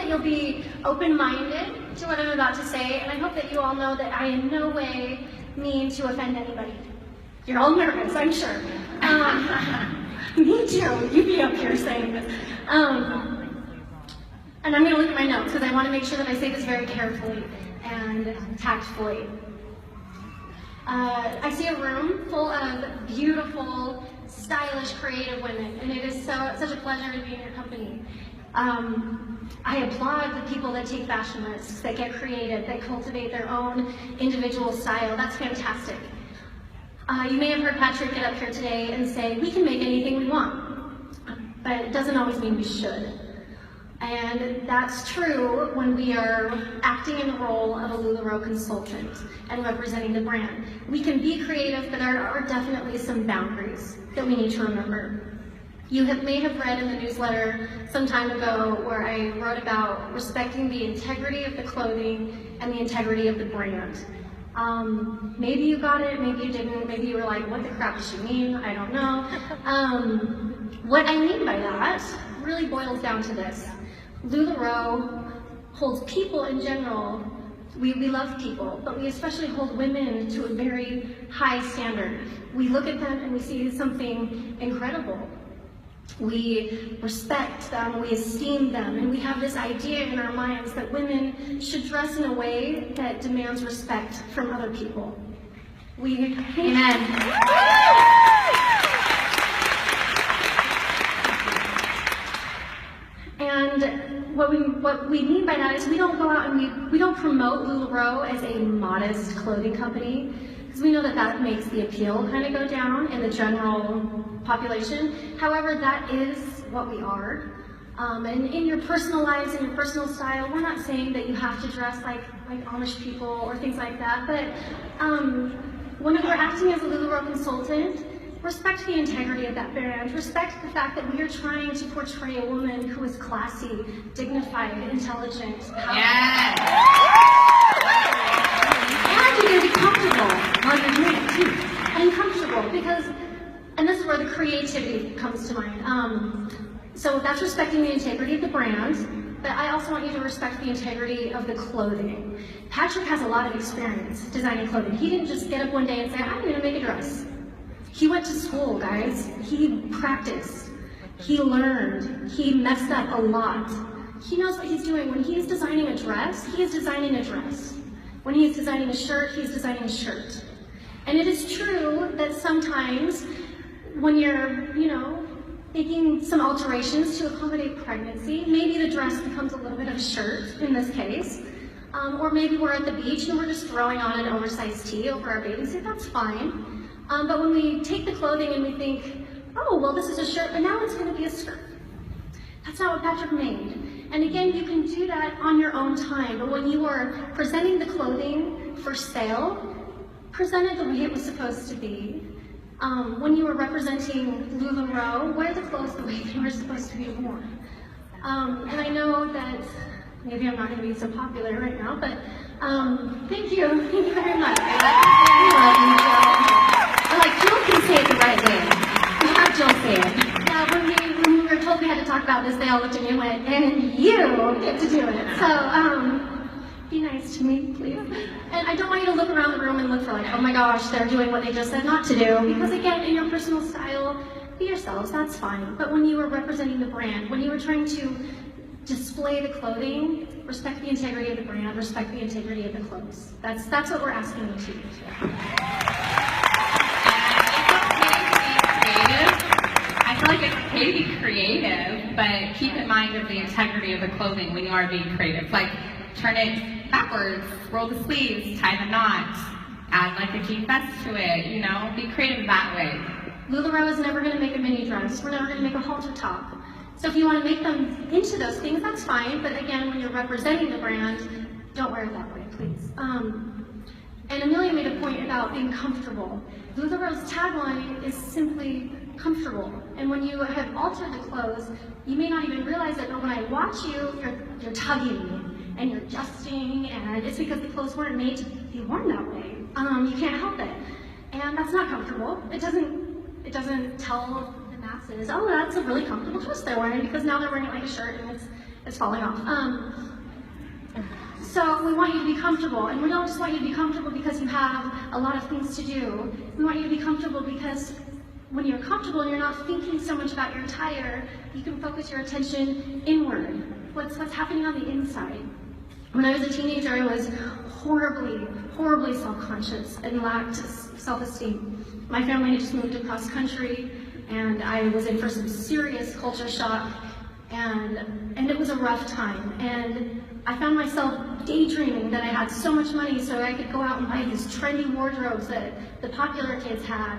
that you'll be open-minded to what I'm about to say, and I hope that you all know that I in no way mean to offend anybody. You're all nervous, I'm sure. Me too, you'd be up here saying this. And I'm gonna look at my notes because I wanna make sure that I say this very carefully and tactfully. I see a room full of beautiful, stylish, creative women, and it is such a pleasure to be in your company. I applaud the people that take fashion risks, that get creative, that cultivate their own individual style. That's fantastic. You may have heard Patrick get up here today and say, we can make anything we want, but it doesn't always mean we should. And that's true when we are acting in the role of a LuLaRoe consultant and representing the brand. We can be creative, but there are definitely some boundaries that we need to remember. You may have read in the newsletter some time ago where I wrote about respecting the integrity of the clothing and the integrity of the brand. Maybe you got it, maybe you didn't, maybe you were like, what the crap does she mean? I don't know. What I mean by that really boils down to this. LuLaRoe holds people in general, we love people, but we especially hold women to a very high standard. We look at them and we see something incredible. We respect them, we esteem them, and we have this idea in our minds that women should dress in a way that demands respect from other people. Amen. And what we mean by that is we don't go out and we don't promote LuLaRoe as a modest clothing company, because we know that that makes the appeal kind of go down in the general population. However, that is what we are. And in your personal lives, in your personal style, we're not saying that you have to dress like Amish people or things like that, but when we're acting as a LuLaRoe consultant, respect the integrity of that brand. Respect the fact that we are trying to portray a woman who is classy, dignified, intelligent, powerful. Yes. And you're going to be comfortable while you're doing it too. And comfortable, because, and this is where the creativity comes to mind. So that's respecting the integrity of the brand, but I also want you to respect the integrity of the clothing. Patrick has a lot of experience designing clothing. He didn't just get up one day and say, I'm going to make a dress. He went to school, guys. He practiced. He learned. He messed up a lot. He knows what he's doing. When he is designing a dress, he is designing a dress. When he is designing a shirt, he is designing a shirt. And it is true that sometimes when you're, making some alterations to accommodate pregnancy, maybe the dress becomes a little bit of a shirt in this case. Or maybe we're at the beach and we're just throwing on an oversized tee over our bathing suit, that's fine. But when we take the clothing and we think, oh, well, this is a shirt, but now it's going to be a skirt. That's not what Patrick made. And again, you can do that on your own time, but when you are presenting the clothing for sale, present it the way it was supposed to be. When you were representing LuLaRoe, wear the clothes the way they were supposed to be worn. And I know that maybe I'm not going to be so popular right now, but thank you very much. I love you, Jill. Like, Jill can say it the right way. We have Jill say it. When we were told we had to talk about this, they all looked at me and went, and you get to do it. So, be nice to me, please. And I don't want you to look around the room and look for like, oh my gosh, they're doing what they just said not to do. Because again, in your personal style, be yourselves, that's fine. But when you were representing the brand, when you were trying to display the clothing, respect the integrity of the brand, respect the integrity of the clothes. That's what we're asking you to do. I feel like it's okay to be creative, but keep in mind of the integrity of the clothing when you are being creative. Like, turn it backwards, roll the sleeves, tie the knot, add like a jean vest to it, be creative that way. LuLaRoe is never going to make a mini dress. We're never going to make a halter top. So if you want to make them into those things, that's fine. But again, when you're representing the brand, don't wear it that way, please. And Amelia made a point about being comfortable. LuLaRoe's tagline is simply comfortable. And when you have altered the clothes, you may not even realize it, but when I watch you, you're tugging me. And you're adjusting, and it's because the clothes weren't made to be worn that way. You can't help it. And that's not comfortable. It doesn't tell the masses, oh, that's a really comfortable dress they're wearing, because now they're wearing it like a shirt, and it's falling off. So we want you to be comfortable, and we don't just want you to be comfortable because you have a lot of things to do. We want you to be comfortable because when you're comfortable and you're not thinking so much about your attire, you can focus your attention inward. What's happening on the inside? When I was a teenager, I was horribly self-conscious and lacked self-esteem. My family had just moved across country, and I was in for some serious culture shock, and it was a rough time. And I found myself daydreaming that I had so much money so I could go out and buy these trendy wardrobes that the popular kids had.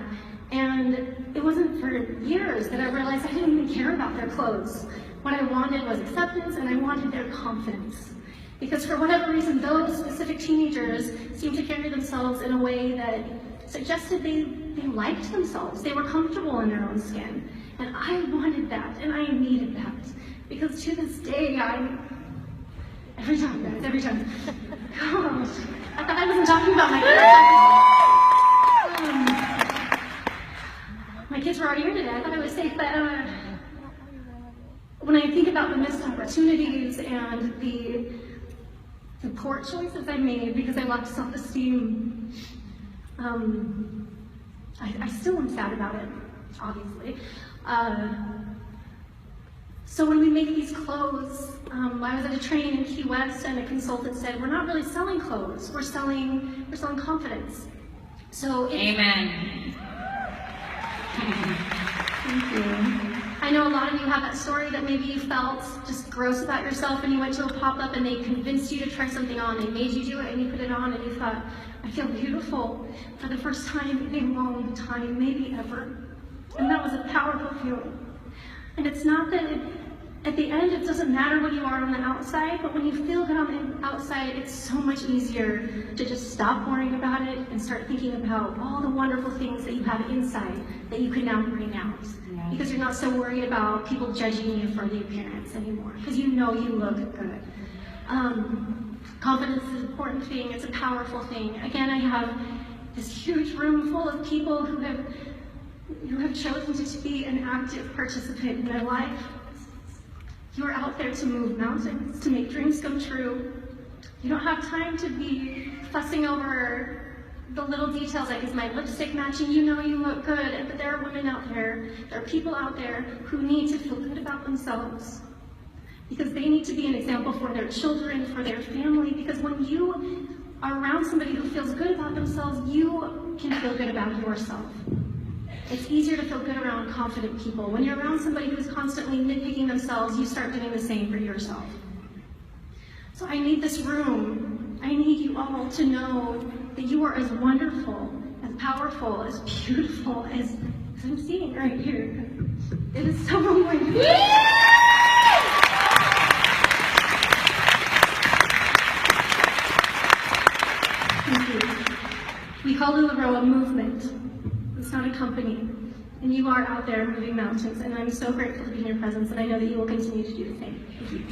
And it wasn't for years that I realized I didn't even care about their clothes. What I wanted was acceptance, and I wanted their confidence. Because for whatever reason, those specific teenagers seemed to carry themselves in a way that suggested they liked themselves. They were comfortable in their own skin. And I wanted that, and I needed that. Because to this day, every time, gosh, I thought I wasn't talking about my kids were already here today. I thought I was safe, but when I think about the missed opportunities and the poor choices I made because I lacked self-esteem, I still am sad about it, obviously. So when we make these clothes, I was at a training in Key West, and a consultant said, we're not really selling clothes, we're selling confidence. So Amen. Thank you. I know a lot of you have that story that maybe you felt just gross about yourself and you went to a pop-up and they convinced you to try something on. They made you do it and you put it on and you thought, I feel beautiful for the first time in a long time, maybe ever. And that was a powerful feeling. And it's not that at the end it doesn't matter what you are on the outside, but when you feel good on the outside, it's so much easier to just stop worrying about it and start thinking about all the wonderful things that you have inside that you can now bring out. Yeah. Because you're not so worried about people judging you for the appearance anymore, because you know you look good. Confidence is an important thing, it's a powerful thing. Again, I have this huge room full of people who have chosen to be an active participant in their life. You are out there to move mountains, to make dreams come true. You don't have time to be fussing over the little details, like, is my lipstick matching? You know you look good, but there are women out there, there are people out there who need to feel good about themselves. Because they need to be an example for their children, for their family, because when you are around somebody who feels good about themselves, you can feel good about yourself. It's easier to feel good around confident people. When you're around somebody who's constantly nitpicking themselves, you start doing the same for yourself. So I need this room. I need you all to know that you are as wonderful, as powerful, as beautiful as I'm seeing right here. It is so wonderful. Thank you. We call LuLaRoe a movement. It's not a company. And you are out there moving mountains, and I'm so grateful to be in your presence, and I know that you will continue to do the same. Thank you.